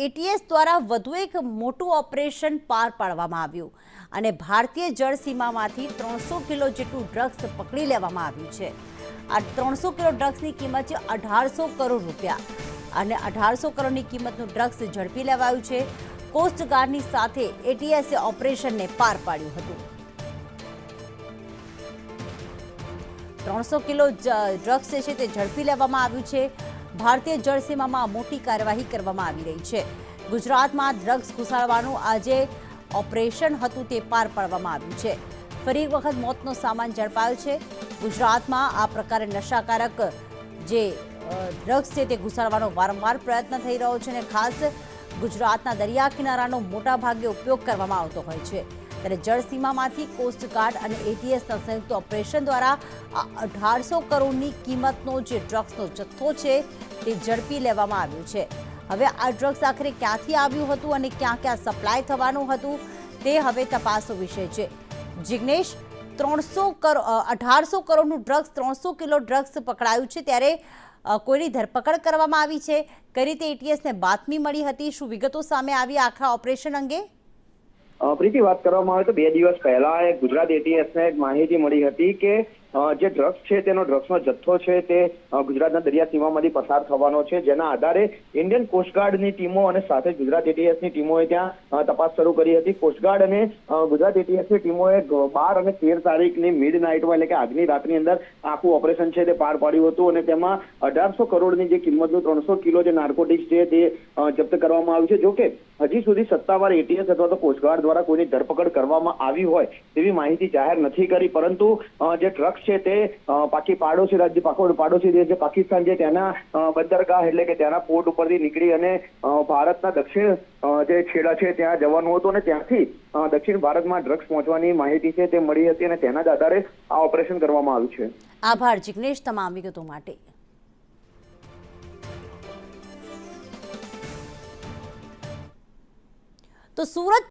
ATS દ્વારા વધુ એક મોટું ઓપરેશન પાર પાડવામાં આવ્યું અને ભારતીય જળ સીમામાંથી 300 કિલો જેટલું ડ્રગ્સ પકડી લેવામાં આવ્યું છે। આ 300 કિલો ડ્રગ્સની કિંમત છે 1800 કરોડ રૂપિયા અને 1800 કરોડની કિંમતનું ડ્રગ્સ ઝડપી લેવાયું છે। કોસ્ટગાર્ડની સાથે એટીએસે ઓપરેશનને પાર પાડ્યું હતું। 300 કિલો ડ્રગ્સ છે તે ઝડપી લેવામાં આવ્યું છે। ભારતીય જળસીમામાં મોટી કાર્યવાહી કરવામાં આવી રહી છે। ગુજરાતમાં ડ્રગ્સ ઘુસાડવાનું આજે ઓપરેશન હતું તે પાર પાડવામાં આવ્યું છે। ફરી એક વખત મોતનો સામાન ઝડપાયો છે। ગુજરાતમાં આ પ્રકારે નશાકારક જે ડ્રગ્સ છે તે ઘુસાડવાનો વારંવાર પ્રયત્ન થઈ રહ્યો છે અને ખાસ ગુજરાતના દરિયા કિનારાનો મોટા ભાગે ઉપયોગ કરવામાં આવતો હોય છે। ત્યારે જળસીમામાંથી કોસ્ટગાર્ડ અને એટીએસના સંયુક્ત ઓપરેશન દ્વારા આ 1800 કરોડની કિંમતનો જે ડ્રગ્સનો જથ્થો છે તે ઝડપી લેવામાં આવ્યો છે। હવે આ ડ્રગ્સ આખરે ક્યાંથી આવ્યું હતું અને ક્યાં ક્યાં સપ્લાય થવાનું હતું તે હવે તપાસનો વિષય છે। જિગ્નેશ, 1800 કરોડનું ડ્રગ્સ, 300 કિલો ડ્રગ્સ પકડાયું છે, ત્યારે કોઈની ધરપકડ કરવામાં આવી છે? કઈ રીતે એટીએસને બાતમી મળી હતી? શું વિગતો સામે આવી આખા ઓપરેશન અંગે? પ્રીતિ, વાત કરવામાં આવે તો 2 દિવસ પહેલા ગુજરાત એટીએસને એક માહિતી મળી હતી કે જે ડ્રગ્સ છે તેનો ડ્રગ્સનો જથ્થો છે તે ગુજરાતના દરિયા સીમામાંથી પસાર થવાનો છે, જેના આધારે ઇન્ડિયન કોસ્ટગાર્ડની ટીમો અને સાથે ગુજરાત એટીએસની ટીમોએ ત્યાં તપાસ શરૂ કરી હતી। કોસ્ટગાર્ડ અને ગુજરાત એટીએસની ટીમોએ 12 અને 13 તારીખની મિડ નાઇટમાં એટલે કે આગની રાતની અંદર આખું ઓપરેશન છે તે પાર પાડ્યું હતું અને તેમાં 1800 કરોડની જે કિંમતનું 300 કિલો જે નાર્કોટિક્સ છે તે જપ્ત કરવામાં આવ્યું છે। જોકે હજી સુધી સત્તાવાર એટીએસ અથવા તો કોસ્ટગાર્ડ દ્વારા કોઈની ધરપકડ કરવામાં આવી હોય તેવી માહિતી જાહેર નથી કરી, પરંતુ જે ડ્રગ્સ છે તે પાડોશી રાજ્ય પાડોશી દેશ જે પાકિસ્તાન છે તેના બંદરગાહ એટલે કે ત્યાંના પોર્ટ ઉપરથી નીકળી અને ભારતના દક્ષિણ જે છેડા છે ત્યાં જવાનું હતું અને ત્યાંથી દક્ષિણ ભારતમાં ડ્રગ્સ પહોંચવાની માહિતી છે તે મળી હતી અને તેના જ આધારે આ ઓપરેશન કરવામાં આવ્યું છે। આભાર જિગ્નેશ તમામ વિગતો માટે। તો સુરત